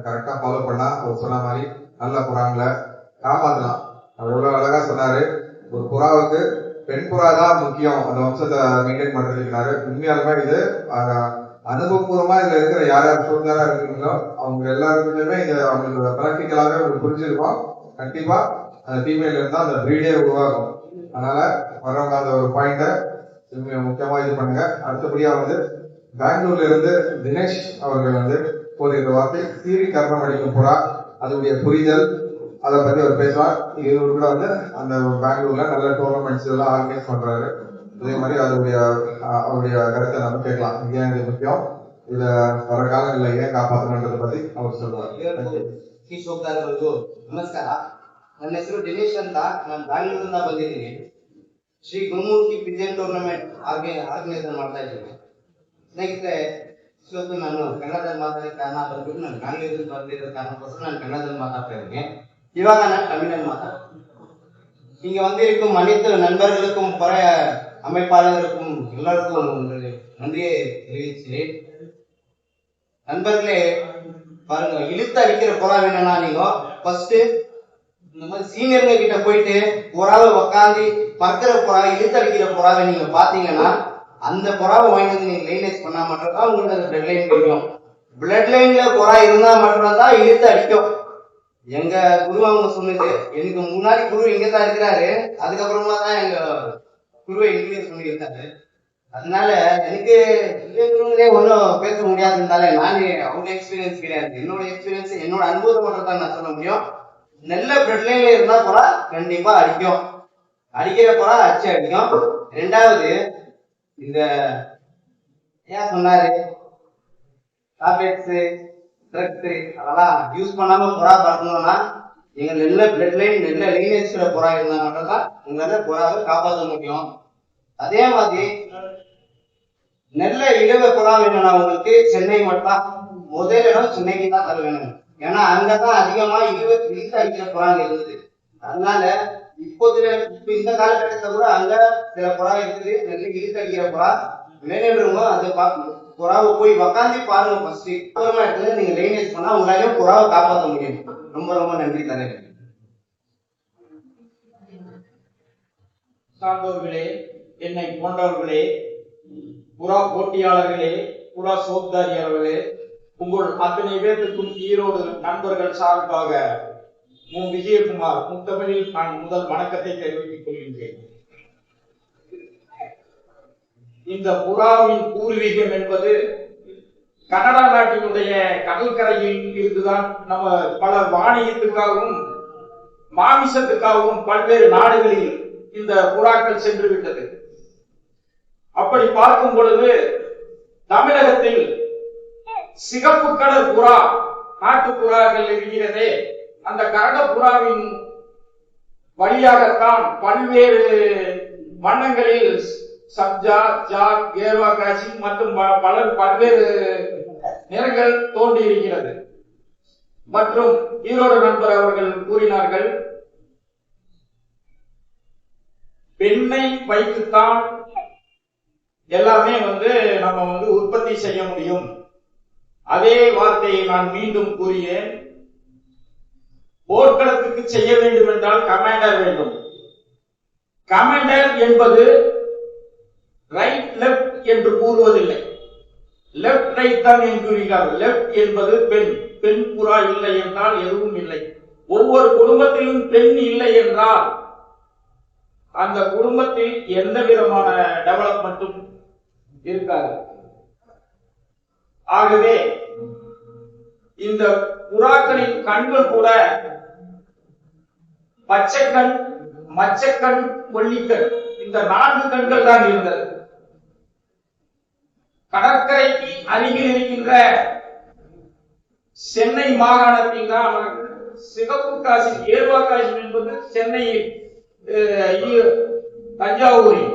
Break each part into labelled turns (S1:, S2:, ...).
S1: கரெக்டா ஃபாலோ பண்ணா அவர் சொன்ன மாதிரி நல்ல புறாங்களை காப்பாற்றலாம். அவர் எவ்வளவு அழகா சொன்னாரு, ஒரு புறாவுக்கு பெண் புறா தான் முக்கியம் அந்த வம்சத்தை மெயின்டைன் பண்றதுக்குனாரு. உண்மையாலுமே இது அனுபவபூர்வமா இதுல இருக்கிற யார் யார் சூழ்நிலை இருக்கீங்களோ அவங்க எல்லாருக்குமே இது அவங்களுக்கு பிராக்டிக்கலாவே உங்களுக்கு புரிஞ்சிருக்கும். கண்டிப்பா அந்த ஃபீமேல் இருந்தா அந்த பிரீடே உருவாகும். அதனால வரவங்க அந்த ஒரு பாயிண்ட முக்கியமா இது பண்ணுங்க. அடுத்தபடியா பெங்களூர்ல இருந்து தினேஷ் அவர்கள் ஒரு வார்த்தை சீரி கர்மம் அடிக்கும் புறா அதனுடைய புரிதல் அதை பத்தி அவர் பேசுவார். இவர் கூட அந்த பெங்களூர்ல நல்ல டோர்னமெண்ட்ஸ் எல்லாம் ஆர்கனைஸ் பண்றாரு. அதே மாதிரி அவருடைய கருத்தை நம்ம கேட்கலாம். ஏன் இது முக்கியம், இத வர காலங்களில் ஏன் காப்பாற்றணுன்றதை பத்தி அவர் சொல்லுவார்.
S2: ನಮಸ್ಕಾರ, ನನ್ನ ಹೆಸರು ದಿನೇಶ್ ಅಂತ. ನಾನು ಬ್ಯಾಂಗ್ಳೂರಿಂದ ಬಂದಿದ್ದೀನಿ. Shri Gurumurthy Pigeon tournament organiser ಮಾಡ್ತಾ ಇದ್ದೀನಿ. ಸ್ನೇಹಿತರೆ, ಇವತ್ತು ನಾನು ಕನ್ನಡದಲ್ಲಿ ಮಾತಾಡೋಕ್ಕೆ ಕಾರಣ ಬಂದ್ಬಿಟ್ಟು ನಾನು ಬ್ಯಾಂಗ್ಳೂರಿಂದ ಬಂದಿರೋ ಕಾರಣಕ್ಕೋಸ್ಕರ ನಾನು ಕನ್ನಡದಲ್ಲಿ ಮಾತಾಡ್ತಾ ಇದ್ದೀನಿ. இவாக நான் தமிழன் மாதம். இங்க இருக்கும் அனைத்து நண்பர்களுக்கும் பல அமைப்பாளர்களுக்கும் எல்லாருக்கும் நன்றியை தெரிவிக்கிறேன். நண்பர்களே பாருங்க, இழுத்து அடிக்கிற புறா வேணும்னா நீங்க ஃபர்ஸ்ட் இந்த மாதிரி சீனியருங்க கிட்ட போயிட்டு புறாவை உக்காந்து பறக்கிற புறா இழுத்து அடிக்கிற புறாவை நீங்க பாத்தீங்கன்னா அந்த புறாவை வாங்கிட்டு நீங்க லைனேஜ் பண்ணா மட்டும்தான் உங்களுக்கு அந்த பிளட் லைன் கிடைக்கும். பிளட் லைன்ல புறா இருந்தா மட்டும்தான் இழுத்து அடிக்கும். எங்க குரு அவங்க சொன்னது, எனக்கு முன்னாடி குரு இங்கதான் இருக்கிறாரு, அதுக்கப்புறமா தான் எங்க குருவை இங்கிலீஷ் சொல்லியிருக்காரு. அதனால எனக்கு குருங்களே ஒன்றும் பேச முடியாதுனால நானே அவங்க எக்ஸ்பீரியன்ஸ் கிடையாது, என்னோட எக்ஸ்பீரியன்ஸ் என்னோட அனுபவத்தை மட்டும் தான் நான் சொல்ல முடியும். நல்ல பிளட் லைன்ல இருந்தா போறா கண்டிப்பா அடிக்கும், அடிக்கிற போறா அச்சு அடிக்கும். ரெண்டாவது, இந்த ஏன் சொன்னாரு டாப்லெட்ஸ் ட்ரக்ஸ் அதெல்லாம் யூஸ் பண்ணாம புறா பறக்கணும்னா நீங்க நல்ல பிளட் லைன் நல்ல லைனேஜ் புறா இருந்தா மட்டும்தான் உங்களால புறாவை காப்பாற்ற முடியும். அதே மாதிரி நல்ல இலவ புறா வேணும்னா உங்களுக்கு சென்னை மட்டும் முதல் இடம் சென்னைக்கு தான் தர வேணும். ஏன்னா அங்கதான் அதிகமா இழுத்து அடிக்கிற புறாங்க இருந்தது. அதனால இப்ப இந்த காலகட்டத்தை கூட அங்க சில புறா இருக்குது, நல்ல இழுத்து அடிக்கிற புறா வேணுன்றவங்க அதை பார்க்கணும். புறாவை போய் உக்காந்து பாருங்க ஃபர்ஸ்ட், அப்புறமா எடுத்து நீங்க லைனேஜ் பண்ணா உங்களாலையும் புறாவை காப்பாற்ற முடியும். ரொம்ப ரொம்ப நன்றி தரேன்.
S3: சார்ந்தவர்களே, என்னை போன்றவர்களே, புறா போட்டியாளர்களே, புறா சோப்தாரியாளர்களே, உங்கள் அத்தனை பேருக்கும் ஈரோடு நண்பர்கள் சார்பாக மு. விஜயகுமார் முத்தமிழில் நான் முதல் வணக்கத்தை தெரிவித்துக் கொள்கின்றேன். இந்த புறாவின் பூர்வீகம் என்பது கனடா நாட்டினுடைய கடற்கரையில் இருந்துதான் நம்ம பல வாணிகத்துக்காகவும் மாமிசத்துக்காகவும் பல்வேறு நாடுகளில் இந்த புறாக்கள் சென்று விட்டது. அப்படி பார்க்கும் பொழுது தமிழகத்தில் சிகப்பு கடல் புறா நாட்டு புறாக்கள் இருக்கிறதே, அந்த கரட புறாவின் வழியாகத்தான் பல்வேறு வண்ணங்களில் சப்ஜா, ஜாக், கேர்வா காசி மற்றும் பல்வேறு நிறங்கள் தோன்றி இருக்கிறது. மற்றும் ஈரோடு நண்பர் அவர்கள் கூறினார்கள், பெண்ணை வைத்துத்தான் எல்லாமே நம்ம உற்பத்தி செய்ய முடியும். அதே வார்த்தையை நான் மீண்டும் கூறினேன். போர்க்களத்துக்கு செய்ய வேண்டும் என்றால் கமாண்டர் வேண்டும். கமாண்டர் என்பது ரைட் லெப்ட் என்று கூறுவதில்லை, லெப்ட் ரைட் தான் என்கிறார்கள். லெப்ட் என்பது பெண், பெண் புறா இல்லை என்றால் எதுவும் இல்லை. ஒவ்வொரு குடும்பத்திலும் பெண் இல்லை என்றால் அந்த குடும்பத்தில் எந்த விதமான டெவலப்மெண்ட்டும் இருக்காது. ஆகவே இந்த புறாக்களின் கண்கள் கூட பச்சைக்கண், மச்சக்கண், கொல்லிக்கண், இந்த 4 கண்கள் தான் இருந்தது. கடற்கரைக்கு அருகில் இருக்கின்ற சென்னை மாகாணத்தில் தான் சிகப்பு காசி, ஏர்வா காசி என்பது சென்னையில், தஞ்சாவூரில்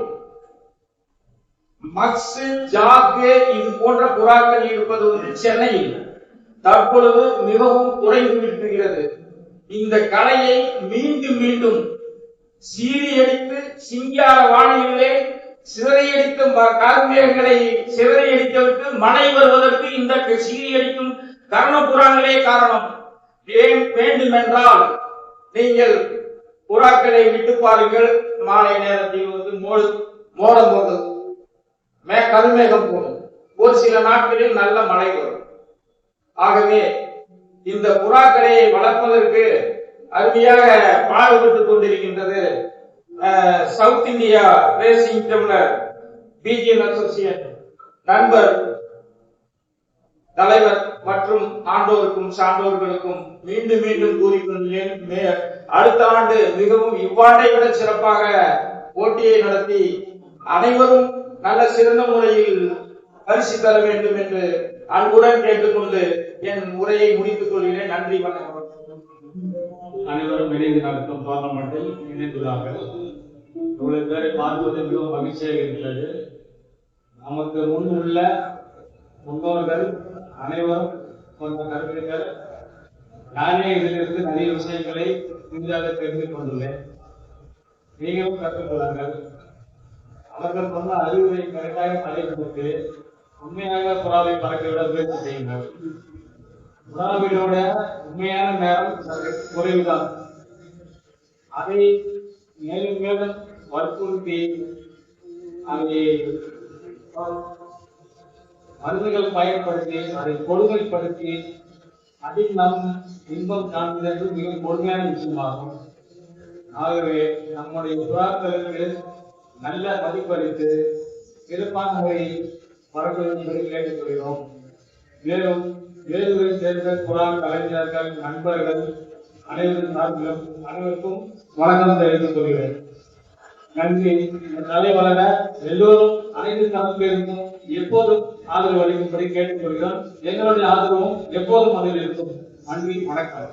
S3: மக்ஸ், ஜாக்கு இது போன்ற புறாக்கள் இருப்பது சென்னையில் தற்பொழுது மிகவும் குறைந்து விடுகிறது. இந்த கலையை மீண்டும் மீண்டும் சீரியடித்து சிங்கார வானிலே சிதறையடிக்கும் கார்மேகங்களை சிதறையடித்ததற்கு மழை வருவதற்கு இந்த சீரியடிக்கும் கர்ணபுராணங்களே காரணம். வேண்டுமென்றால் நீங்கள் புறாக்களை விட்டு பாருங்கள். மாலை நேரத்தில் வந்து மோடம் போகும், கருமேகம் போகும். ஒரு சில நாட்களில் நல்ல மழை வரும். ஆகவே இந்த புறாக்களை வளர்ப்பதற்கு அருமையாக பாடுபட்டுக் கொண்டிருக்கின்றது சவுத் இந்தியா ரேசிங் டெவலர் பிஜிஎன் அசோசியேஷன் நண்பர் தலைவர் மற்றும் ஆண்டோருக்கும் சான்றோர்களுக்கும் மீண்டும் மீண்டும் கூறிக்கொண்டேன். அடுத்த ஆண்டு மிகவும் இவ்வாண்டை விட சிறப்பாக போட்டியை நடத்தி அனைவரும் நல்ல சிறந்த முறையில் பரிசு தர வேண்டும் என்று அன்புடன் கேட்டுக்கொண்டு என் உரையை முடித்துக் கொள்கிறேன். நன்றி, வணக்கம்.
S4: அனைவரும் இணைந்து நடத்தும் பார்லமெண்டில் இணைந்துள்ளார்கள். இவ்வளவு பேரை பார்ப்பது மிகவும் மகிழ்ச்சியாக இருக்கிறது. நமக்கு முன் உள்ள முன்னோர்கள் அனைவரும் கொண்ட கருத்துக்கள், நானே இதிலிருந்து நிறைய விஷயங்களை புதிதாக தெரிந்து கொண்டுள்ளேன். நீங்களும் கற்றுக்கொள்ளுங்கள். அவர்கள் சொன்ன அறிவுரை கரெக்டாக தலைப்படுத்தி உண்மையாக புறாவை பறக்கவிட முயற்சி செய்யுங்கள். புறாவிலோட உண்மையான நேரம் குறைவுதான். அதை மேலும் மேலும் வற்புறுத்தி அதை மருந்துகள் பயன்படுத்தி அதை கொடுமைப்படுத்தி அதில் நம் இன்பம் காண்பது மிக கொடுமையான விஷயமாகும். ஆகவே நம்முடைய புறாக்களுக்கு நல்ல மதிப்பளித்து சிறப்பான முறையில் பறக்கும்படி கேட்டுக்கொள்கிறோம். மேலும் வேலூரை சேர்ந்த புறா கலைஞர்கள், நண்பர்கள் அனைவரும் சார்பிலும் அனைவருக்கும் வணக்கம் தெரிவித்துக் கொள்கிறேன். நன்றி. தலை வளர எல்லோரும் அனைத்து தரப்பிலிருந்தும் எப்போதும் ஆதரவு அளிக்கும்படி கேட்டுக்கொள்கிறோம். எங்களுடைய ஆதரவும் எப்போதும் அதில் இருக்கும். நன்றி, வணக்கம்.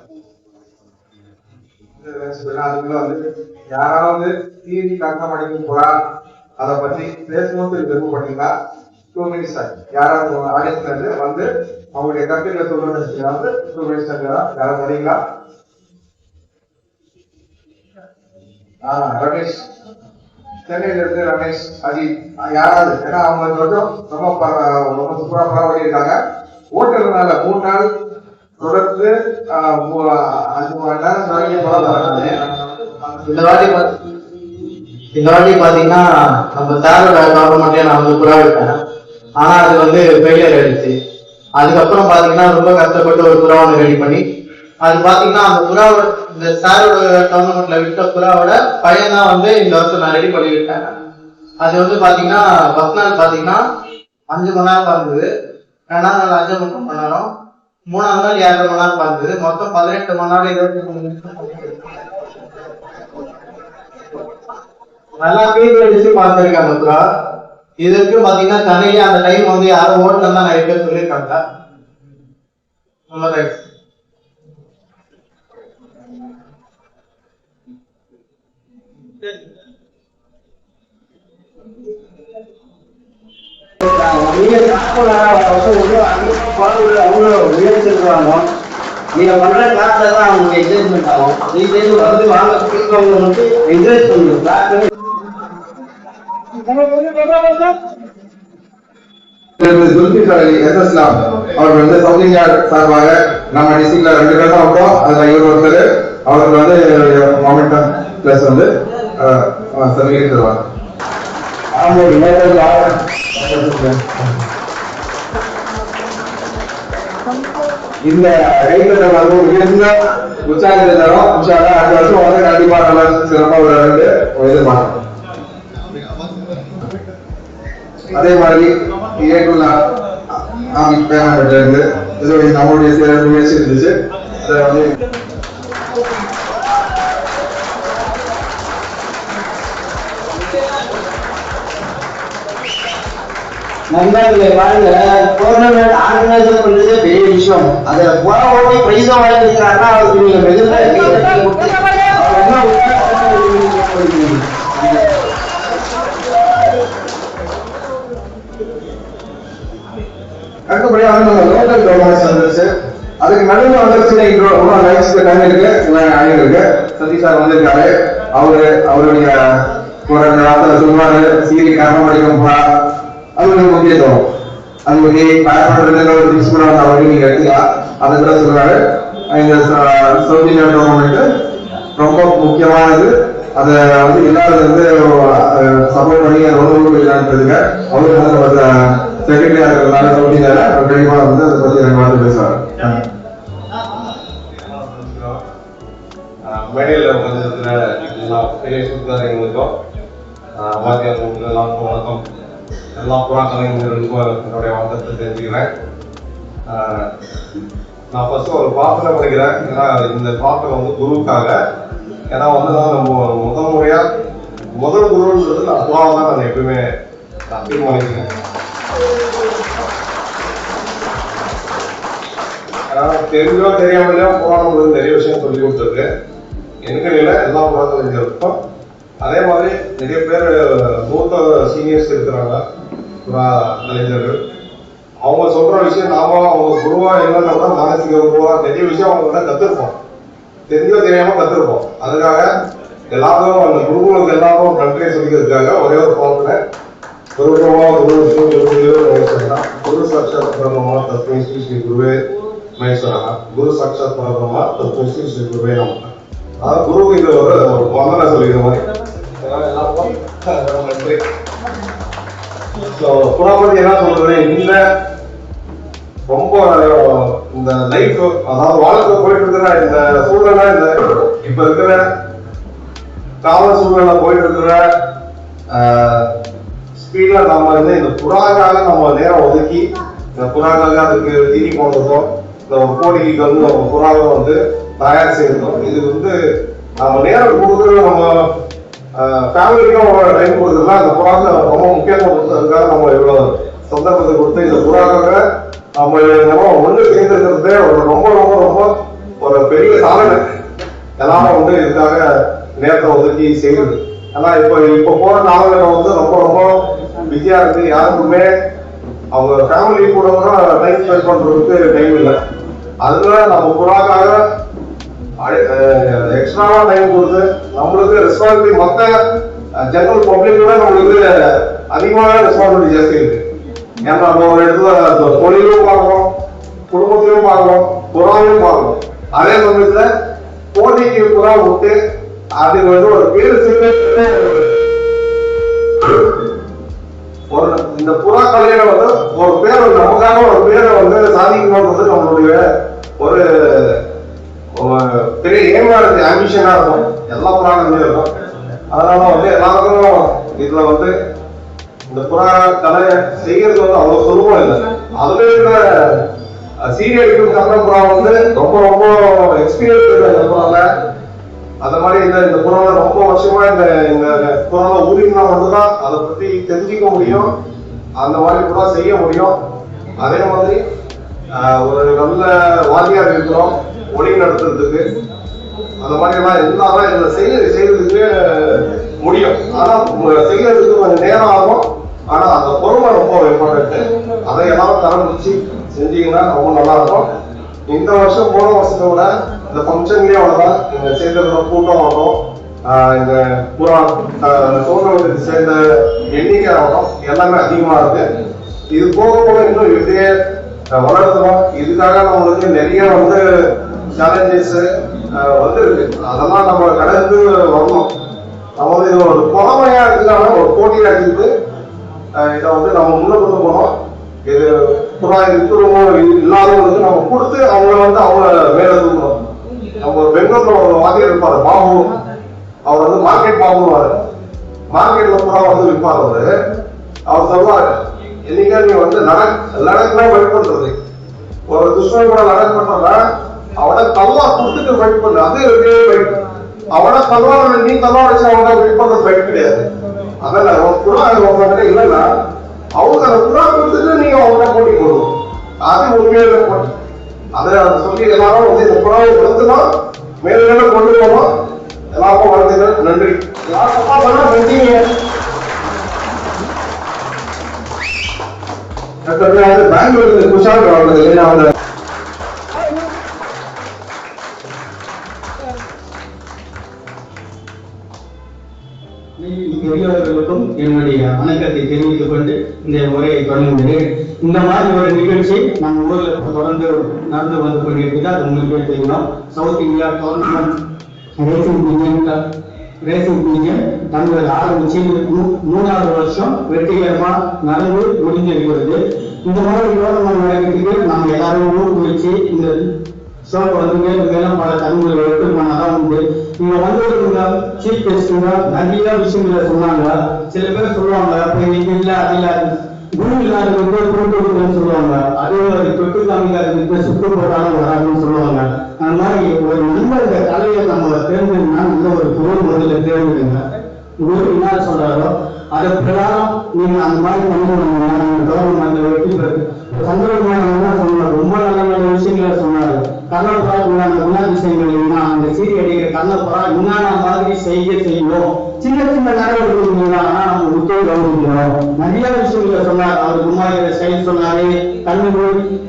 S1: யாராவது டிவி கண்ணம் அடிக்கும் புறா அதை பத்தி பேசணும்னு விருப்பப்பட்டீங்களா? 2 minutes யாராவது ஆடியன்ஸ்ல இருந்து வந்து அவங்களுடைய கருத்துக்களை சொல்றது 2 minutes யாராவது வரீங்களா? ரமேஷ், சென்னையில இருந்து ரமேஷ், அஜித், யாராவது? ஏன்னா அவங்க கொஞ்சம் ரொம்ப சூப்பரா பரவாயில்லை இருக்காங்க. ஓட்டுறதுனால 3 நாள் தொடர்ந்து 5 மணி நேரம்
S2: இந்த வாட்டி பாத்தீங்கன்னா நம்ம சாரோட கவர்மெண்ட்டே நான் வந்து புறா விட்டேன். ஆனா அது வந்து ஃபெயிலியர் ஆயிடுச்சு. அதுக்கப்புறம் பாத்தீங்கன்னா ரொம்ப கஷ்டப்பட்டு ஒரு புறா ஒன்று ரெடி பண்ணி அது பாத்தீங்கன்னா அந்த புறாவோட இந்த சாரோட கவர்மெண்ட்ல விட்ட புறாவோட பையன் தான் வந்து இந்த வருஷம் நான் ரெடி பண்ணி விட்டேன். அது வந்து பாத்தீங்கன்னா ஃபர்ஸ்ட் நாள் பாத்தீங்கன்னா 5 மணி நேரம் பறந்தது, 2ஆம் நாள் 5 மணி நேரம், 3ஆம் நாள் 7.5 மணி நேரம் பறந்தது. மொத்தம் 18 மணி நேரம் 23 நிமிஷம் நல்லா வீடியோ எடுத்து பார்த்துருக்காங்க புறா. இதுக்கு பாத்தீங்கன்னா சென்னையில அந்த டைம் வந்து யாரும் ஓட்டல தான் நிறைய பேர் சொல்லியிருக்காங்க. ரொம்ப தேங்க்ஸ். நீங்க பண்ற கிளாஸ்ல தான் அவங்களுக்கு என்ஜாய்மெண்ட் ஆகும். நீங்க வந்து வாங்க அவங்க வந்து என்ஜாய் பண்ணுங்க.
S1: அவர் வந்து சவுத் இந்தியா சார்பாக நம்ம டிஸ்ட்ரிக்ட்ல 2 பேர் தான் விட்டோம். அதுல இவர் ஒருத்தர், அவருக்கு வந்து மொமெண்டம் பிளஸ் வந்து சர்டிபிகேட் தருவாங்க. இந்த உற்சாகத்தை தரும். அடுத்த வருஷம் வந்து கண்டிப்பா நல்லா சிறப்பா ஒரு எதிர்பார்க்கணும். அதே மாதிரி நம்மளுடைய சில முயற்சி இருந்துச்சு. அதை வந்து
S2: நண்பர்களை வாங்க டோர்னமெண்ட் ஆர்கனைசர் பண்றதே பெரிய விஷயம். அதுல போற ஓட்டி பிரைஸா வாங்கிருக்காருன்னா அவருக்கு நீங்க மிகுந்த
S1: அடுத்தபடியா வந்து நம்ம லோக்கல் கவர்மெண்ட்ஸ் வந்துருச்சு. அதுக்கு நடுவில் வந்துருச்சு டைம் இருக்கு. இருக்கு சதீஷ் சார் வந்திருக்காரு. அவருடைய சொல்லுவாரு சீரி காரணம் படிக்கும் போறா அது முக்கியத்துவம். அது பயன்படுறது ஒரு நீங்க எடுத்துக்கலாம். அதை கூட சொல்றாரு. இந்த சவுத் இந்தியா டோர்னமெண்ட் ரொம்ப முக்கியமானது. அதை வந்து எல்லாரும் வந்து சப்போர்ட் பண்ணி அதை ஒன்று விளையாண்டுருக்க அவருக்கு வந்து நம்ம செக்ரட்டரியா இருக்கிறதுனால சவுத் இந்தியாவில் அவர் கண்டிப்பா வந்து அதை பத்தி எனக்கு வந்து பேசுவார்.
S5: மேடையில் உட்காந்துருக்கிற எல்லா பெரிய சுற்றுலாரிகளுக்கும் வாத்தியார்களுக்கு எல்லாருக்கும் வணக்கம். எல்லா புறா கலைஞர்களுக்கும் என்னுடைய வணக்கத்தை தெரிஞ்சுக்கிறேன். நான் ஃபர்ஸ்ட் ஒரு பாட்டில் படிக்கிறேன். ஏன்னா இந்த பாட்டில் வந்து குருவுக்காக, ஏன்னா வந்து நம்ம முதல் குருன்றது நான் புறாவை தான் நான் எப்பவுமே நான் தீர்மானிக்கிறேன். தெரிஞ்சோ தெரியாமலையோ புறா நம்மளுக்கு நிறைய விஷயம் சொல்லி கொடுத்துருக்கு. எனக்கு இல்லை, எல்லா புறா கலைஞர்களுக்கும். அதே மாதிரி நிறைய பேர் மூத்த சீனியர்ஸ் இருக்கிறாங்க புறா கலைஞர்கள். அவங்க சொல்ற விஷயம் நாம அவங்க குருவா இல்லைன்னா கூட மானசிக குருவா நிறைய விஷயம் அவங்க கத்துருப்போம், தெரிஞ்சோ தெரியாம கத்துருப்போம். அதுக்காக எல்லாரும் அந்த குருவுக்கு எல்லாரும் நன்றியை சொல்லிக்கிறதுக்காக ஒரே ஒரு பாவத்துல குரு சாட்சாத் பரபிரம்மா தஸ்மை ஸ்ரீ ஸ்ரீ குருவே மகேஸ்வரா, குரு சாட்சாத் பரபிரம்மா தஸ்மை ஸ்ரீ ஸ்ரீ குருவே நம. அதாவது குருவுக்கு இது ஒரு வந்தனை சொல்லிக்கிற மாதிரி எல்லாருக்கும் நன்றி. புறாபதி என்ன சொல்றது, இந்த ரொம்ப இந்த லைஃப், அதாவது வாழ்க்கை போயிட்டு இருக்கிற இந்த சூழ்நிலை, இந்த இப்ப இருக்கிற கால சூழ்நிலை போயிட்டு இருக்கிற ஸ்பீட்ல நம்ம வந்து இந்த புறாக்காக நம்ம நேரம் ஒதுக்கி இந்த புறாக்காக அதுக்கு தீனி போடுறதும், இந்த ஒரு கோடிக்கு வந்து நம்ம புறாவை வந்து தயார் செய்யறதும், இது வந்து நம்ம நேரம் கொடுக்குறது நம்ம ஃபேமிலிக்கும் டைம் கொடுக்குறதுலாம் இந்த புறாக்கு ரொம்ப முக்கியத்துவம் கொடுத்ததுக்காக நம்ம இவ்வளவு சந்தர்ப்பத்தை கொடுத்து இந்த புறாக்காக நம்ம ஒன்று சேர்ந்துருக்கிறதே ஒரு ரொம்ப ரொம்ப ரொம்ப ஒரு பெரிய சாதனை. எல்லாரும் வந்து இதுக்காக நேரத்தை ஒதுக்கி செய்யுது. ஆனா இப்ப போற காலகட்டம் வந்து ரொம்ப ரொம்ப பிஸியா இருக்கு. யாருக்குமே அவங்க ஃபேமிலி கூட டைம் ஸ்பெண்ட் பண்றதுக்கு டைம் இல்லை. அதுல நம்ம புறாக்காக எக்ஸ்ட்ராவா டைம் கொடுத்து நம்மளுக்கு ரெஸ்பான்சிபிலிட்டி மற்ற ஜெனரல் பப்ளிக் கூட நம்மளுக்கு அதிகமான ரெஸ்பான்சிபிலிட்டி ஜாஸ்தி இருக்கு. ஏன்னா நம்ம ஒரு இடத்துல தொழிலும் பார்க்கணும், குடும்பத்திலும் பார்க்கணும், புறாவையும் பார்க்கணும். அதே சமயத்துல போட்டிக்கு புறா விட்டு அது வந்து ஒரு பேரு ஒரு இந்த புறா கலையில வந்து ஒரு பேர் நமக்காக ஒரு பேரை வந்து சாதிக்கணும்ன்றது நம்மளுடைய ஒரு பெரிய ஏமா இருக்கு, ஆம்பிஷனா இருக்கும். எல்லா புறாங்களுமே இருக்கும். அதனால வந்து எல்லாருக்கும் இதுல வந்து இந்த புறா கலையை செய்யறது வந்து அவ்வளவு சுலபம் இல்லை. அதுல இருக்கிற சீரியல் கலை புறா வந்து ரொம்ப ரொம்ப எக்ஸ்பீரியன்ஸ் புறாங்க. அந்த மாதிரி இந்த புறாவை ரொம்ப வருஷமா இந்த புறாவை ஊரினா வந்துதான் அதை பத்தி தெரிஞ்சுக்க முடியும், அந்த மாதிரி புறா செய்ய முடியும். அதே மாதிரி ஒரு நல்ல வாத்தியார் இருக்கிறோம் ஒளி நடத்துறதுக்கு. அந்த மாதிரி எல்லாம் எல்லாரும் இதுல செய்யறதுக்கு முடியும். ஆனா செய்யறதுக்கு கொஞ்சம் நேரம் ஆகும். ஆனா அந்த பொறுமை ரொம்ப இம்பார்ட்டன்ட். அதை எல்லாரும் தரம்பிடிச்சு செஞ்சீங்கன்னா ரொம்ப நல்லா இருக்கும். இந்த வருஷம் போன வருஷத்தை விட இந்த ஃபங்க்ஷன்லயே அவ்வளவுதான் இந்த சேர்ந்த கூட்டம் ஆகும், இந்த புறா டோர்னமெண்ட்டுக்கு சேர்ந்த எண்ணிக்கை ஆகும், எல்லாமே அதிகமா இருக்கு. இது போக போக இன்னும் இப்படியே வளர்த்தணும். இதுக்காக நம்மளுக்கு நிறைய வந்து சேலஞ்சஸ் வந்து இருக்கு. அதெல்லாம் நம்ம கடந்து வரணும். நம்ம வந்து இது ஒரு புறமையா இருக்குன்னா ஒரு போட்டியா இருக்குது. இதை வந்து நம்ம முன்ன கொண்டு போனோம். இது புறா இருக்கிறவங்க இல்லாதவங்களுக்கு நம்ம கொடுத்து அவங்கள வந்து அவங்கள மேல தூக்கணும். நம்ம பெங்களூர்ல ஒரு வாத்தியார் இருப்பாரு பாபு, அவர் வந்து மார்க்கெட் பாபுவாரு. மார்க்கெட்ல புறா வந்து விற்பார் அவரு. அவர் சொல்லுவாரு, என்னைக்கா நீ வந்து லடக்லாம் வெயிட் பண்றது, ஒரு துஷ்மன் கூட லடக் பண்றத அவனை கல்வா கொடுத்துட்டு வெயிட் பண்ணு, அது வெயிட். அவனை கல்வா நீ கல்வா வச்சு அவனை வெயிட் பண்றது வெயிட் கிடையாது. அதெல்லாம் புறா இல்லைன்னா அவங்க அந்த புறா கொடுத்துட்டு நீங்க அவங்க போட்டி போடுவோம், அது உண்மையில போட்டி. அதை சொல்லி எல்லாரும் வந்து இந்த புறாவை வளர்த்துனா மேல கொண்டு போனோம். எல்லாருக்கும் வளர்த்துங்க. நன்றி. நன்றி. பெங்களூர் குஷால் அவர்கள்
S6: பெரியவர்களுக்கும் என்னுடைய வணக்கத்தை தெரிவித்துக் கொண்டு இந்த உரையை தொடங்குகிறேன். இந்த மாதிரி ஒரு நிகழ்ச்சி நம்ம ஊர்ல தொடர்ந்து நடந்து வந்து கொண்டிருக்கிறது. அது உங்களுக்கே தெரியும். சவுத் இந்தியா கவர்மெண்ட் ரேசிங் பீஜன் தங்கள் ஆரம்பிச்சு 3வது வருஷம் வெற்றிகரமா நடந்து முடிஞ்சிருக்கிறது. இந்த மாதிரி யோகம் நடக்கிறதுக்கு நம்ம எல்லாரும் ஊக்குவிச்சு இந்த ஷோவை வந்து மேலும் மேலும் பல தகவல்களை எடுத்து பண்ணதான் உண்டு. இங்க வந்து சீஃப் கெஸ்டுங்க நிறைய விஷயங்களை சொன்னாங்க. சில பேர் சொல்லுவாங்க இது இல்ல அது இல்ல குரு இல்லாதவங்க கொடுத்து சொல்லுவாங்க. அதே மாதிரி தொட்டு காமிக்காதவங்க சுட்டு போட்டாலும் வராதுன்னு சொல்லுவாங்க. அந்த மாதிரி ஒரு நல்ல இந்த கலையை நம்ம தேர்ந்தெடுனா நல்ல ஒரு குரு முதல்ல தேர்ந்தெடுங்க. குரு என்ன சொல்றாரோ அதை பிரகாரம் நீங்க அந்த மாதிரி பண்ணி கவர்மெண்ட் வெற்றி பெறுது. சந்திரகுமார் சொன்னார், ரொம்ப நல்ல நல்ல விஷயங்களை சொன்னாரு. கர்ணபுரா குணாதிசயங்கள் என்ன, அந்த சீரி அடிக்கிற கர்ணபுரா என்னென்ன மாதிரி செய்யணும், சின்ன சின்ன நடவடிக்கைகள் ஆனா நம்ம முக்கிய கவனிக்கணும். நிறைய விஷயங்களை சொன்னார். அவர் குமாரியோட ஸ்டைல் சொன்னாரு. கண்ணு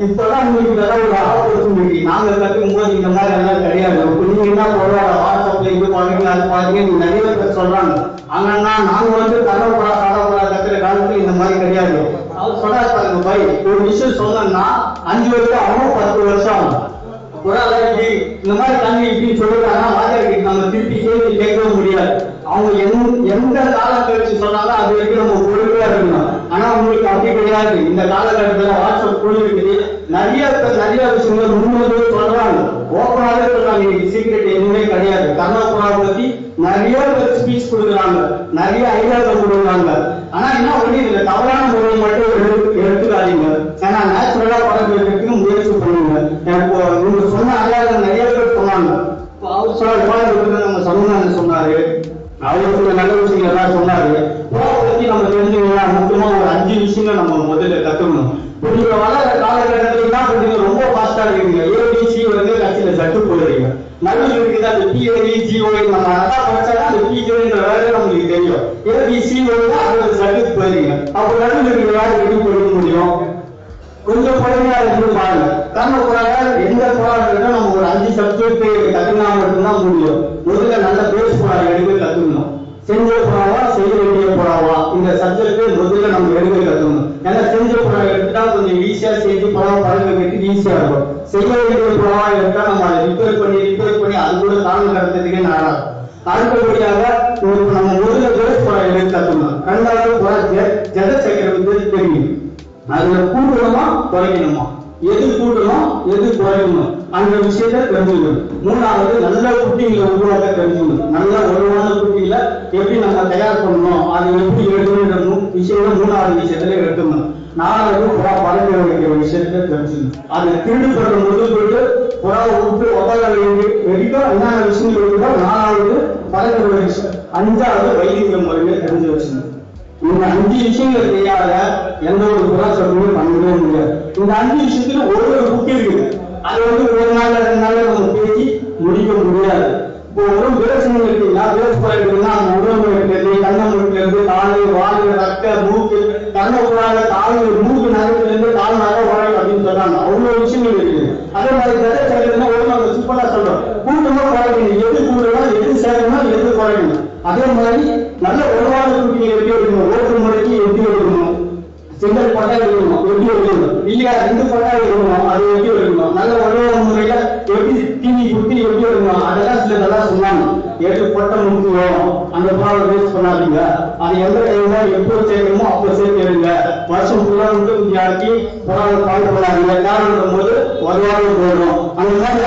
S6: இப்பதான் உங்களுக்கு இதெல்லாம் ஒரு ஆப்பர்ச்சுனிட்டி. நாங்க கத்துக்கும் போது இந்த மாதிரி எல்லாம் கிடையாது. நீங்க என்ன போடுற வாட்ஸ்அப்ல இது பாருங்க அது பாருங்க நீங்க நிறைய பேர் சொல்றாங்க. ஆனா நாங்க வந்து கர்ணபுரா கத்துற காலத்துல இந்த மாதிரி கிடையாது. அவர் சொன்னார் பாருங்க பை ஒரு விஷயம் சொன்னா 5 வருஷம் ஆகும் 10 வருஷம் ஆகும். இந்த மாதிரி தண்ணி இப்படின்னு சொல்றாங்க. வாத்தியாருக்கு நம்ம திருப்பி கேள்வி கேட்கவும் முடியாது. அவங்க எந்த காலம் கழிச்சு சொன்னாலும் அது வரைக்கும் நம்ம பொறுப்பா இருக்கணும். ஆனா உங்களுக்கு அப்படி கிடையாது. இந்த காலகட்டத்துல வாட்ஸ்அப் குழு இருக்குது. நிறைய விஷயங்கள் முன்னோர்கள் சொல்றாங்க. ஓப்பனாவே சொல்றாங்க. சீக்ரெட் எதுவுமே கிடையாது. கர்ணபுரா பத்தி நிறைய பேர் ஸ்பீச் கொடுக்குறாங்க. நிறைய ஐடியாக்கள் கொடுக்குறாங்க. ஆனா என்ன ஒண்ணு இதுல தவறான முறையை மட்டும் எடுத்துக்காதீங்க. ஏன்னா நேச்சுரலா படம் எடுக்கிறதுக்கு முயற்சி பண்ணுங்க. எனக்கு நீங்க சொன்ன ஐடியாக்கள் நிறைய பேர் சொன்னாங்க. அவர் சொல்ல நம்ம சமூகம் சொன்னாரு. அவருக்கு நல்ல விஷயங்கள் எல்லாம் சொன்னாரு. பத்தி நம்ம தெரிஞ்சுக்கணும்னா முக்கியமா ஒரு 5 விஷயங்கள் நம்ம முதல்ல கத்துக்கணும். இப்போ நீங்க வளர காலகட்டத்துல என்ன பண்றீங்க, ரொம்ப ஃபாஸ்டா இருக்கீங்க. ஏபிசி வந்து கட்சியில சட்டு போடுறீங்க. நடுவில் இருக்குது அந்த பிஏவி ஜிஓஐ நம்ம நல்லா படிச்சாலும் அந்த பிஜோன்ற வேலை நம்மளுக்கு தெரியும். ஏபிசி அதோட சட்டுக்கு போயிருங்க. அப்போ நடுவில் இருக்கிற வேலை எப்படி கொடுக்க முடியும்? கொஞ்சம் பொறுமையா இருந்து பாருங்க. கர்ணபுரால எந்த புறாங்க நம்ம ஒரு 5 சப்ஜெக்ட் கத்துனா மட்டும்தான் முடியும். முதல்ல நல்ல பேஸ் புறா எடுக்க கத்துக்கணும். செஞ்ச புறாவா செய்ய வேண்டிய புறாவா இந்த சப்ஜெக்ட் முதல்ல நம்ம எடுக்க கத்துக்கணும். ஏன்னா செஞ்ச புறா எடுத்துட்டா கொஞ்சம் ஈஸியா செஞ்சு புறா பழகிறதுக்கு ஈஸியா இருக்கும். செய்ய வேண்டிய புறாவா எடுத்தா நம்ம அதை ரிப்பேர் பண்ணி அது கூட தாங்க கடத்துறதுக்கே நல்லா இருக்கும். அடுத்தபடியாக நம்ம முதல்ல பேஸ் புறா எடுக்க கத்துக்கணும். 2வது புறா ஜட சக்கரத்துக்கு தெரியும். அதுல கூட்டணுமா குறைக்கணுமா, எது கூட்டணும் எது குறைக்கணும் அந்த விஷயத்த தெரிஞ்சுக்கணும். 3வது நல்ல குட்டிகளை உருவாக்க தெரிஞ்சுக்கணும். நல்ல ஒழுங்கான குட்டிகளை எப்படி நம்ம தயார் பண்ணணும், அது எப்படி எடுக்கணும் விஷயம் 3வது விஷயத்துல எடுக்கணும். 4வது புறா பழக்க வைக்கிற விஷயத்த தெரிஞ்சுக்கணும். அது திருடு பண்ற முதல் போயிட்டு புறாவை விட்டு ஒப்பந்த வரைக்கும் என்னென்ன விஷயங்கள் இருக்குதோ 4வது பழக்க விஷயம். 5வது வைத்திய முறையில தெரிஞ்சு வச்சுக்கணும். இந்த 5 விஷயங்கள் தெரியாத எந்த ஒரு புறாச்சொல்லையும் பண்ணவே முடியாது. இந்த 5 விஷயத்துல ஒரு புக் இருக்குது. அது வந்து ஒரு நாள் 2 நாள் நம்ம பேசி முடிக்க முடியாது. இப்போ ஒரு விரசனம் இருக்குன்னா விரசப்படுறதுன்னா அந்த உடம்பு இருக்கிறது, கண்ணம் இருக்கிறது, காலு வாழு ரக்க மூக்கு கண்ணப்புறாங்க காலு மூக்கு நகரத்துல இருந்து கால் நகை உரை அப்படின்னு சொல்றாங்க. அவ்வளவு விஷயங்கள் இருக்குது. அதே மாதிரி ஜட சேர்க்கறதுன்னா ஒரு நம்ம சிம்பிளா சொல்றோம். கூட்டமா குறைக்கணும். எது கூடணும் எது சேர்க்கணும் எது குறைக்கணும். அதே மாதிரி நல்ல ஒழுங்கான குட்டியை எப்படி எடுக்கணும், ஓட்டு முறைக்கு எப்படி எடுக்கணும், சிங்கிள் பட்டா எடுக்கணும் எப்படி எடுக்கணும், இல்லையா 2 பட்டா எடுக்கணும் அது எப்படி எடுக்கணும், நல்ல ஒழுங்கான முறையில எப்படி தீனி குட்டி எப்படி எடுக்கணும் அதெல்லாம் சிலதெல்லாம் சொன்னாங்க. 8 பட்டம் முக்கியம். அந்த புறாவை வேஸ்ட் பண்ணாதீங்க. அது எந்த டைம்ல எப்போ சேர்க்கணுமோ அப்போ சேர்த்து எடுங்க. வருஷம் ஃபுல்லா வந்து யாருக்கு புறாவை கால் பண்ணாதீங்க. காரணம் போது வருவாங்க போயிடும். அந்த மாதிரி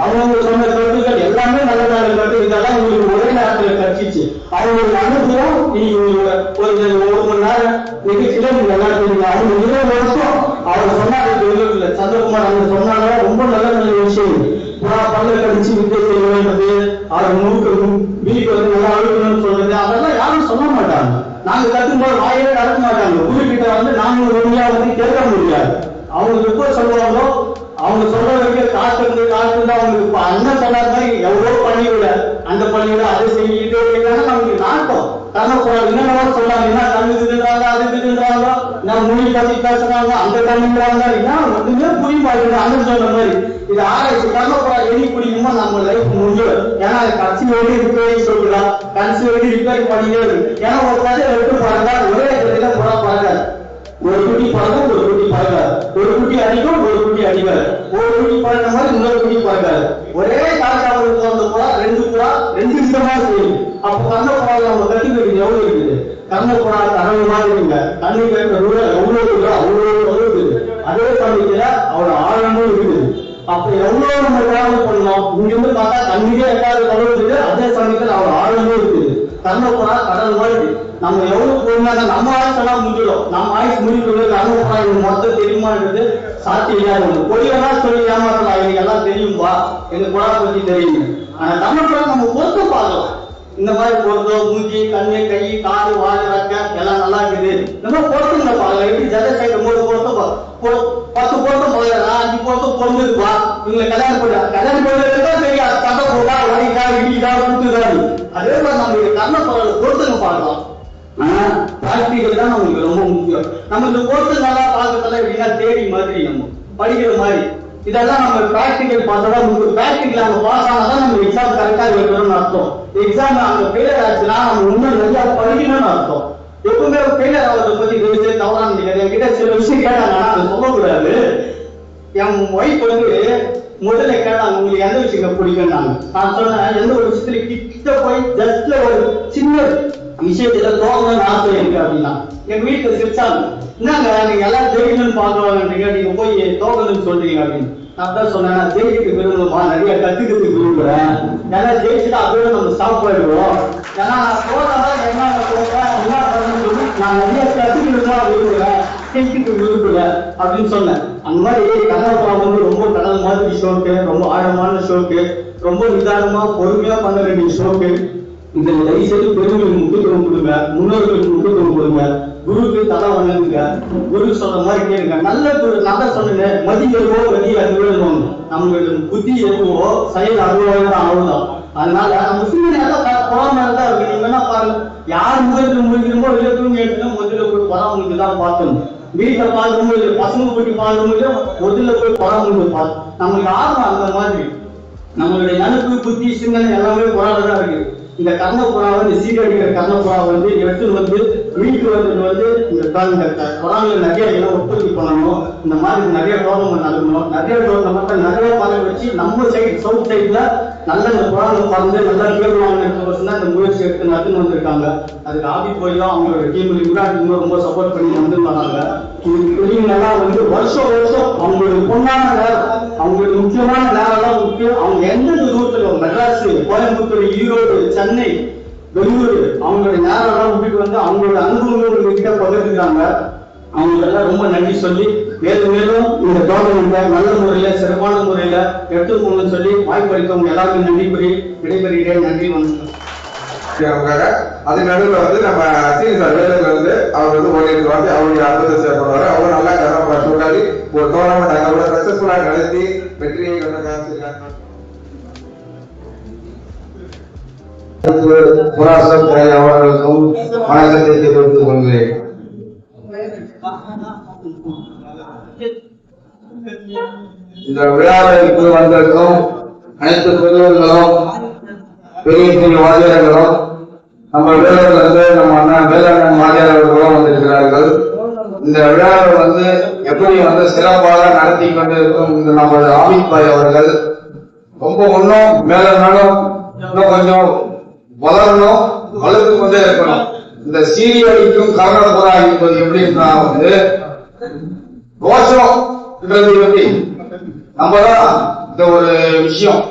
S6: அவங்க சொன்ன கருத்துக்கள் எல்லாமே நல்லதா இருக்கிறது. இதெல்லாம் உங்களுக்கு ஒரே நேரத்துல கட்சிச்சு அவங்களுக்கு அனுப்புறோம். நீங்க ஒரு 1 மணி நேரம் நிகழ்ச்சியில நீங்க நல்லா தெரியுங்க. அவங்க 20 வருஷம் அவங்க சொன்னாங்க. சந்திரகுமார் அவங்க சொன்னாங்க. ரொம்ப நல்ல நல்ல விஷயம். புறா பல்ல கடிச்சு வித்தை செய்ய வேண்டியது, அவர் மூக்கு வீட்டுக்கு வந்து நல்லா அழுகணும்னு சொல்றது அதெல்லாம் யாரும் சொல்ல மாட்டாங்க. நாங்க கத்தும்போது வாயிலே நடக்க மாட்டாங்க. குருக்கிட்ட வந்து நாங்க உண்மையா வந்து கேட்க முடியாது. அவங்க எப்போ சொல்லுவாங்களோ அவங்க சொல்றதுக்கு காசு இருந்து அவங்களுக்கு அண்ணன் சொன்ன மாதிரி எவ்வளவு பண்ணிவிட அந்த பள்ளியோட அதை செஞ்சுக்கிட்டே இருக்காங்க. நமக்கு நாட்டம் கர்ணபுரா என்னென்ன சொன்னாங்க. என்ன தமிழ்ன்றாங்க அது இதுன்றாங்க, நான் மொழி பத்தி பேசுறாங்க அந்த தமிழ்ன்றாங்க. என்ன ஒண்ணுமே புரிய மாட்டேங்குது. அண்ணன் சொன்ன மாதிரி இது ஆராய்ச்சி. கர்ணபுரா எது பிடிக்குமோ நம்ம லைஃப் முடியும். ஏன்னா கட்சி வேண்டி இருக்கவே சொல்றான். கடைசி வரைக்கும் ரிப்பேர் பண்ணிட்டே இருக்கு. ஏன்னா ஒரு கடையை விட்டு பாருங்க, ஒரே இடத்துல புறா பறக்காது. ஒரு குட்டி பறக்கும், ஒரு குட்டி பறக்காது. ஒரு குட்டி அடிக்கும், ஒரு குட்டி அடிக்காது. ஒரு குட்டி பறக்கிற மாதிரி இன்னொரு குட்டி பறக்காது. ஒரே காலக்காவல் போற புறா ரெண்டு விதமா செய்யும். அப்ப கண்ண புறா நம்ம கட்டிக்கிறது எவ்வளவு இருக்குது? கண்ண புறா கடவுள் மாதிரி இருக்குங்க. தண்ணி கேட்கிற எவ்வளவு இருக்குது, அவ்வளவு இருக்குது. அதே சமயத்துல அவ்வளவு ஆழமும் இருக்குது. அப்ப எவ்வளவு நம்ம டிராவல் பண்ணோம். இங்க இருந்து பார்த்தா தண்ணியே எட்டாவது கலவுது, அதே சமயத்துல அவ்வளவு ஆழமும் இருக்குது. கண்ண புறா கடல் மாதிரி. நம்ம எவ்வளவு பொறுமையாக நம்ம ஆயுஸ் எல்லாம் முடிஞ்சிடும். நம்ம ஆயுஸ் முடிக்கிறது கண்ண புறா எனக்கு மொத்தம் தெரியுமான்றது சாத்தியம் இல்லாத பொய்யெல்லாம் சொல்லி ஏமாத்தலாம். எனக்கு எல்லாம் தெரியும்பா, எனக்கு புறா பத்தி தெரியும். ஆனா நம்ம புறா நம்ம பொறுத்து பார்க்கலாம். இந்த மாதிரி பொறுத்தோம், மூஞ்சி, கண்ணு, கை, காது, வாய், ரக்க எல்லாம் நல்லா இருக்குது. நம்ம பொறுத்துங்க பாருங்க. எப்படி ஜத சைடு 3 பொருத்தம் 10 பொருத்தம் போயிடலாம், 5 பொருத்தம் பொருந்துக்குவா. இவங்களை கல்யாணம் பண்ணுறதுதான் சரி. அது சண்டை போட்டா வலிக்கா, இடிக்கா, கூட்டுதான். அதே மாதிரி நம்ம கண்ண பொருளை பொறுத்துங்க பார்க்கலாம். ஆனா பிராக்டிகல் தான் நமக்கு ரொம்ப முக்கியம். நம்ம இந்த பொறுத்து நல்லா பார்க்கறதெல்லாம் எப்படின்னா தேடி மாதிரி நம்ம படிக்கிற மாதிரி இதெல்லாம் நம்ம பிராக்டிகல் பார்த்தா உங்களுக்கு பிராக்டிகல் அங்க பாஸ் ஆனாதான் நம்ம எக்ஸாம் கரெக்டா எழுதணும்னு அர்த்தம். எக்ஸாம் அங்க ஃபெயிலியர் ஆச்சுன்னா நம்ம இன்னும் நிறைய படிக்கணும்னு அர்த்தம். எப்பவுமே ஃபெயிலியர் ஆகிறத பத்தி தவறான நினைக்காது. என்கிட்ட சில விஷயம் கேட்டாங்கன்னா அது சொல்லக்கூடாது. என் ஒய்ஃப் முதல்ல கேட்டாங்க, உங்களுக்கு எந்த விஷயம் பிடிக்கும்னாங்க. நான் சொன்னேன், எந்த ஒரு விஷயத்துல கிட்ட போய் ஜஸ்ட்ல ஒரு சின்ன விஷயத்துல தோக்கணும்னு ஆசை இருக்கு அப்படின்னா. எங்க வீட்டுல சிரிச்சாங்க, என்னங்க நீங்க எல்லாம் ஜெயிக்கணும்னு பாக்குறாங்கன்றீங்க, நீங்க போய் தோக்கணும்னு சொல்றீங்க அப்படின்னு. நான் தான் சொன்னேன், ஜெயிக்கிறதுக்கு விரும்புமா, நிறைய கத்துக்கிறதுக்கு விரும்புறேன். ஏன்னா ஜெயிச்சுட்டு அப்படியே நம்ம ஸ்டாப் போயிடுவோம். ஏன்னா நான் தோதான் என்ன பண்ணணும்னு சொல்லி நான் நிறைய கத்துக்கிறதுதான் விரும்புறேன், ஜெயிக்கிறதுக்கு விரும்புறேன் அப்படின்னு சொன்னேன். அந்த மாதிரி கண்ணாபுரா ரொம்ப கடல் மாதிரி ஷோக்கு, ரொம்ப ஆழமான ஷோக்கு, ரொம்ப நிதானமா பொறுமையா பண்ண வேண்டிய ஷோக்கு. இந்த தயவுசெய்து பெருமைகளுக்கு முக்கியத்துவம் கொடுங்க, முன்னோர்களுக்கு முக்கியத்துவம் கொடுங்க, குருக்கு தலை வணங்குங்க, குரு சொல்ற மாதிரி கேளுங்க. நல்ல குரு நல்லா சொல்லுங்க, மதிக்கிறவோ மதி அதுவும் நம்மளுடைய புத்தி எதுவோ செயல் அதுவாக அவ்வளவுதான். அதனால நம்ம சிந்தனை போராமதான் இருக்கு. நீங்க என்ன பாருங்க, யார் முதலுக்கு முடிக்கிறோமோ இல்லத்துக்கும் கேட்டுனா முதல்ல போய் பராமரிக்கு தான் பார்க்கணும். வீட்டை பார்க்கும்போது பசங்க போட்டி பார்க்கும்போது முதல்ல போய் பராமரிக்கு பார்க்கணும். நம்மளுக்கு ஆர்வம் அந்த மாதிரி நம்மளுடைய நினைப்பு புத்தி சிந்தனை எல்லாமே போராடதான் இருக்கு. இந்த கர்ணப்புறா சீரடிக்கிற கர்ணப்புறா எடுத்து வீட்டுக்கு இந்த குரான்ல நிறைய இடம் உற்பத்தி பண்ணணும். இந்த மாதிரி நிறைய டோர்னமெண்ட் நடக்கணும். நிறைய டோர்னமெண்ட் நிறைய பறவை வச்சு நம்ம சைடு சவுத் சைட்ல நல்ல இந்த குரான்ல பறந்து நல்லா பேர் வாங்கினதுக்கு இந்த முயற்சி எடுத்து நடத்துன்னு வந்திருக்காங்க. அதுக்கு ஆபி போய் தான் அவங்களோட டீம் இம்ரான் ரொம்ப சப்போர்ட் பண்ணி வந்துருக்காங்க. பெரியவங்களா வருஷம் வருஷம் அவங்களுக்கு பொண்ணான நேரம், அவங்களுக்கு முக்கியமான நேரம் தான் முக்கியம். அவங்க எந்த தூரத்துல மெட்ராஸ், கோயம்புத்தூர், ஈரோடு, சென்னை, பெங்களூரு அவங்களுடைய நேரம் எல்லாம் விட்டுட்டு அவங்களோட அனுபவங்கள் கிட்ட பகிர்ந்துக்கிறாங்க. அவங்களெல்லாம் ரொம்ப நன்றி சொல்லி மேலும் மேலும் இந்த டோர்னமெண்ட்டை நல்ல முறையில சிறப்பான முறையில எடுத்து போகணும்னு சொல்லி வாய்ப்பு அளித்தவங்க எல்லாருக்கும் நன்றி கூறி விடைபெறுகிறேன். நன்றி, வணக்கம்.
S1: அது நடுவில் நம்ம சீனியர் சார் வேலூர்ல அவர் ஓடிட்டு வந்து அவருடைய அற்புதத்தை சேர்ப்பாரு. அவங்க நல்லா கர்நாடகி ஒரு டோர்னமெண்ட் அங்க கூட சக்சஸ்ஃபுல்லா நடத்தி வெற்றியை கண்டிருக்காங்க.
S7: புராசத்துறை அவர்களுக்கும் வணக்கத்தை தெரிவித்துக் கொள்கிறேன். இந்த விழாவிற்கு வந்திருக்கும் அனைத்து பெரியவர்களும் பெரிய பெரிய வாத்தியார்களும் நம்ம வேலூர்ல நம்ம அண்ணா வேளாண் வாத்தியார் அவர்களும் வந்திருக்கிறார்கள். இந்த விழாவை எப்படி சிறப்பாக நடத்தி கொண்டிருக்கும் இந்த நமது ஆமித் பாய் அவர்கள் ரொம்ப ஒன்றும் மேல நாளும் இன்னும் கொஞ்சம் வளரணும், வளர்த்து கொண்டே இருக்கணும். இந்த சீரியடிக்கும் கர்நாடகா என்பது எப்படின்னா ரோஷம் எப்படி நம்மதான் இந்த ஒரு விஷயம்,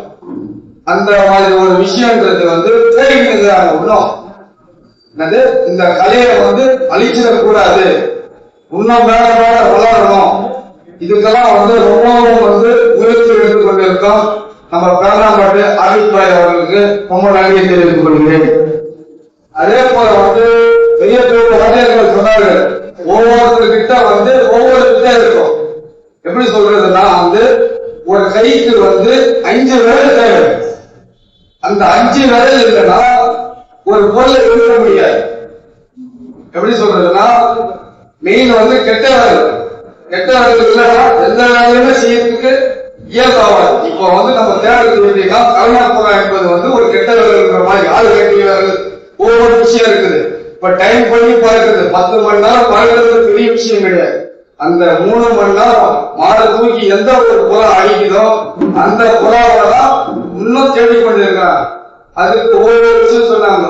S7: அந்த மாதிரி ஒரு விஷயம்ன்றது தேடிக்கிறாங்க. இன்னும் என்னது இந்த கலையை அழிச்சிடக்கூடாது, இன்னும் மேல மேல வளரணும். இதுக்கெல்லாம் ரொம்பவும் முயற்சி எடுத்துக் கொண்டிருக்கோம். நம்ம பேராம்பட்டு ஆமித் பாய் அவர்களுக்கு ரொம்ப நன்றியை தெரிவித்துக் கொள்கிறேன். அதே போல பெரிய பெரிய வாத்தியார்கள் சொன்னார்கள், ஒவ்வொருத்தர்கிட்ட ஒவ்வொரு வித்தை இருக்கும். எப்படி சொல்றதுன்னா ஒரு கைக்கு 5 விரல் தேவை. அந்த 5 விரல் இல்லைன்னா ஒரு பொருளை எழுத முடியாது. எப்படி சொல்றதுன்னா மெயின் கெட்ட விரல், கெட்ட விரல் இல்லைன்னா எந்த வேலையுமே செய்யறதுக்கு இயல்பாவாது. இப்போ நம்ம தேடுறது எப்படின்னா கர்நாடகா என்பது ஒரு கெட்ட விரல் மாதிரி, 6 கெட்ட விரல் ஒவ்வொரு விஷயம் இருக்குது. இப்ப டைம் பண்ணி பறக்குது, 10 மணி நேரம் பறக்கிறது பெரிய விஷயம் கிடையாது. அந்த 3 மணி நேரம் மாடை தூக்கி எந்த ஒரு புறா அடிக்குதோ அந்த புறாவை தான் இன்னும் தேடிக்கொண்டு இருக்கிறாங்க. அதுக்கு ஒவ்வொரு விஷயம் சொன்னாங்க.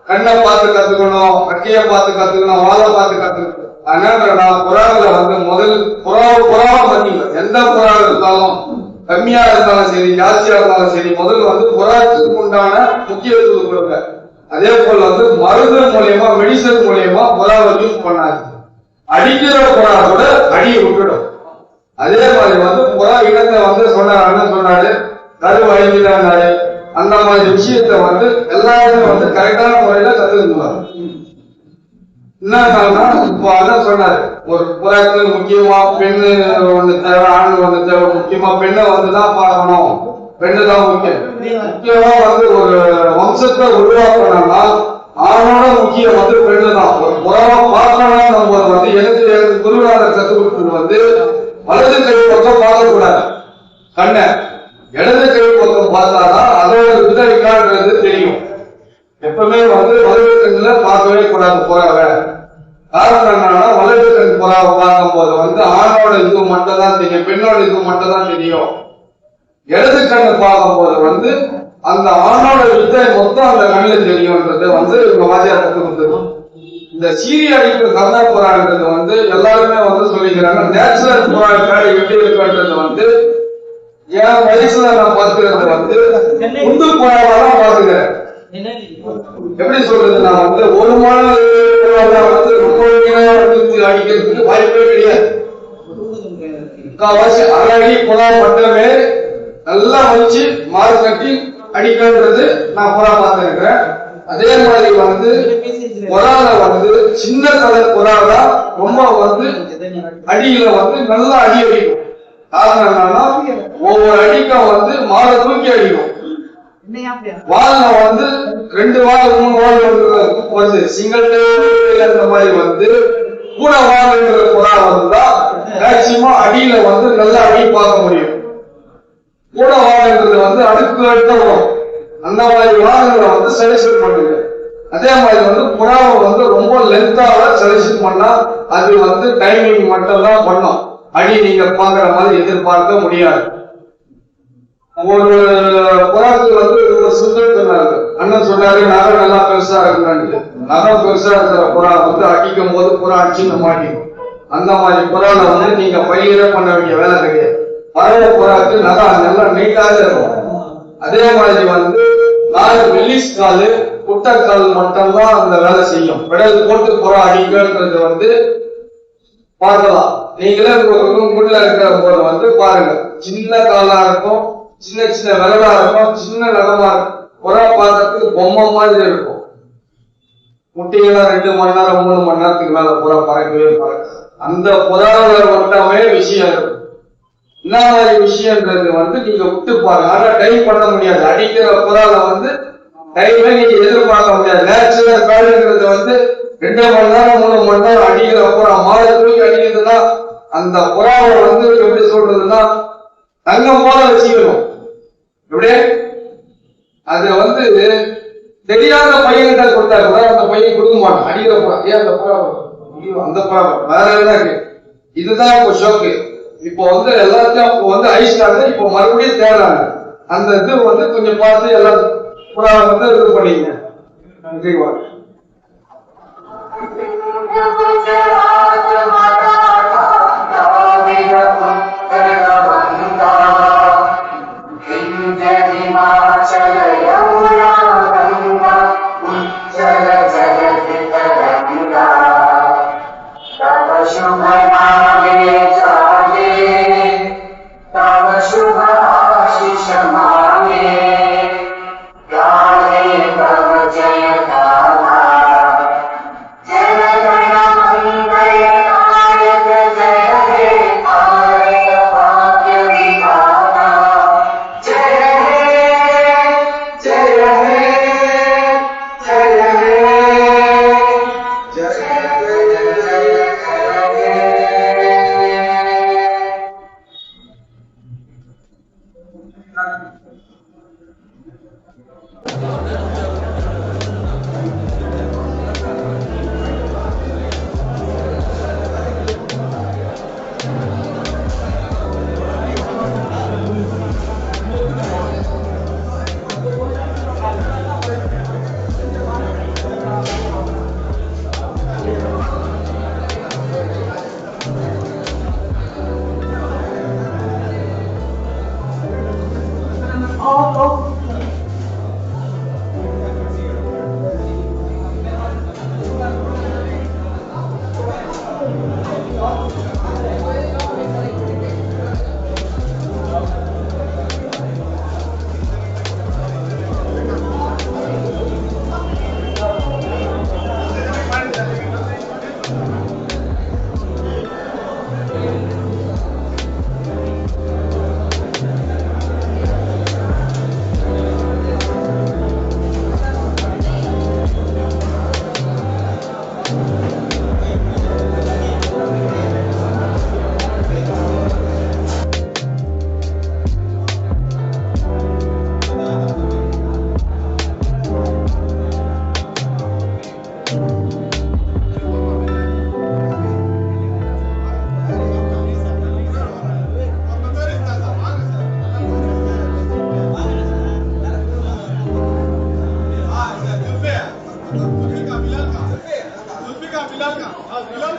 S7: கண்ணை பார்த்து கத்துக்கணும், கட்டிய பார்த்து கத்துக்கணும், வாழை பார்த்து கத்துக்கணும். அதனால புறாவில வந்து முதல் புறாவை மதிங்க. எந்த புறா இருந்தாலும் கம்மியா இருந்தாலும் சரி ஜாஸ்தியா இருந்தாலும் சரி, முதல்ல வந்து புறாத்துக்கு உண்டான முக்கியத்துவம் கொடுங்க. அதே போல வந்து மருந்து மூலியமா மெடிசன் மூலியமா புறாவை யூஸ் பண்ணாது. அடிக்கிற புறா கூட அடியை விட்டுடும். அதே மாதிரி வந்து புறா இனத்தை வந்து சொன்னாரு, அண்ணன் சொன்னாரு கரு அழிஞ்சிடாரு. அந்த மாதிரி விஷயத்த வந்து எல்லாருமே வந்து கரெக்டான முறையில கத்துக்கணும். என்னன்னா இப்போ அதான் சொன்னாரு, ஒரு புறாக்கு முக்கியமா பெண்ணு ஒண்ணு தேவை, ஆண் ஒண்ணு தேவை. முக்கியமா பெண்ணை வந்துதான் பார்க்கணும், பெண்ணு தான் முக்கியம். முக்கியமா வந்து ஒரு வம்சத்தை உருவாக்கணும்னா ஆணோட முக்கியம் வந்து பெண்ணு தான். ஒரு புறாவை பார்க்கணும் நம்ம வந்து எனக்கு குருநாதர் கத்துக் கொடுத்தது வந்து வலது கை பக்கம் பார்க்கக்கூடாது, கண்ணை இடது கை பக்கம் பார்த்தாதான் அதோட விதவிக்கான்றது தெரியும். எப்பவுமே வந்து வலது கண்ணுல பார்க்கவே கூடாது புறாவை. காரணம் என்னன்னா வலது கண் புறாவை பார்க்கும் போது வந்து ஆணோட இது மட்டும் தான் தெரியும், பெண்ணோட இது மட்டும் தான் தெரியும். இடது கண்ணு பார்க்கும் போது வந்து அந்த ஆணோட வித்தை மொத்தம் அந்த கண்ணுல தெரியும்ன்றது வந்து இவங்க வாத்தியார் கற்றுக் கொடுத்தது. இந்த சீரி அடிக்கிற கர்ணா புறான்றது வந்து எல்லாருமே வந்து சொல்லிக்கிறாங்க. நேச்சுரல் புறா காடி எப்படி இருக்குன்றது வந்து என் வயசுல நான் பார்க்கிறது வந்து குண்டு புறாவெல்லாம் பார்த்துக்கிறேன். எப்படி சொல்றது, நான் வந்து ஒரு மாதம் வந்து அடிக்கிறதுக்கு வாய்ப்பே கிடையாது. முக்கால்வாசி அரை புறா மட்டுமே நல்லா வச்சு மாறு கட்டி அடிக்கிறது நான் புறா பார்த்திருக்கிறேன். அதே மாதிரி வந்து புறால வந்து சின்ன கலர் புறாவை ரொம்ப வந்து அடியில வந்து நல்லா அடி அடிக்கும். காரணம் என்னன்னா ஒவ்வொரு அடிக்கும் வந்து மாலை தூக்கி அடிக்கும். வால்ல வந்து 2 வால் 3 வால் வருது. சிங்கிள் அந்த மாதிரி வந்து கூட வால்ன்ற புறா வந்துதான் மேக்சிமம் அடியில வந்து நல்லா அடி பார்க்க முடியும். கூட வால்ன்றது வந்து அடுக்கு அடுத்த வரும். அந்த மாதிரி வால்களை வந்து செலக்ஷன் பண்ணுங்க. அதே மாதிரி வந்து புறாவை வந்து ரொம்ப லென்த்தால செலக்ஷன் பண்ணா அது வந்து டைமிங் மட்டும் தான் பண்ணும். அடி நீங்க பாக்குற மாதிரி எதிர்பார்க்க முடியாது. ஒரு புறாக்கு வந்து சுத்தம் சொன்னாரு, அண்ணன் சொன்னாரு நகை நல்லா பெருசா இருக்குன்னு. நகை பெருசா இருக்கிற புறா வந்து அடிக்கும் போது புறா அடிச்சுன்னு மாட்டிக்கும். அந்த மாதிரி புறால வந்து நீங்க பயிரே பண்ண வேண்டிய வேலை கிடையாது. பறவை புறாக்கு நகை நல்லா நீட்டாக இருக்கும். அதே மாதிரி வந்து 4 ரிலீஸ் காலு குட்டக்கால் மட்டும்தான் அந்த வேலை செய்யும். விடது போட்டு புறா அடிக்கிறது வந்து பார்க்கலாம். நீங்களே உள்ள இருக்கிற போது வந்து பாருங்க, சின்ன காலா இருக்கும், சின்ன சின்ன விரலா இருக்கும், சின்ன நகமா இருக்கும். புறா பார்க்கறதுக்கு பொம்மை மாதிரி இருக்கும். முட்டையெல்லாம் 2 மணி நேரம் 3 மணி நேரத்துக்கு மேல புறா பறக்கவே பறக்க. அந்த புறாவில மட்டுமே விஷயம் இருக்கும். என்ன மாதிரி விஷயம்ன்றது வந்து நீங்க விட்டு பாருங்க. ஆனா டைம் பண்ண முடியாது. அடிக்கிற புறால வந்து டைமே நீங்க எதிர்பார்க்க முடியாது. நேச்சுரல் காடுங்கிறது வந்து 2 மணி நேரம் 3 மணி நேரம் அடிக்கிற புறா மாலை தூக்கி அடிக்கிறதுனா அந்த புறாவை வந்து எப்படி சொல்றதுன்னா தங்கம் போல வச்சுக்கணும். எப்படி அது வந்து தெரியாத பையன்கிட்ட கொடுத்தா கூட அந்த பையன் கொடுக்க மாட்டான். அடிக்கிற புறா ஏன் அந்த புறா அந்த புறா வேற என்ன இருக்கு. இதுதான் இப்போ ஷோக்கு. இப்போ வந்து எல்லாத்தையும் அப்போ வந்து ஐஸ்டாங்க, இப்போ மறுபடியும் தேடுறாங்க. அந்த இது வந்து கொஞ்சம் பார்த்து எல்லாம் புறா வந்து இது பண்ணிங்க. நன்றி.
S5: Bilal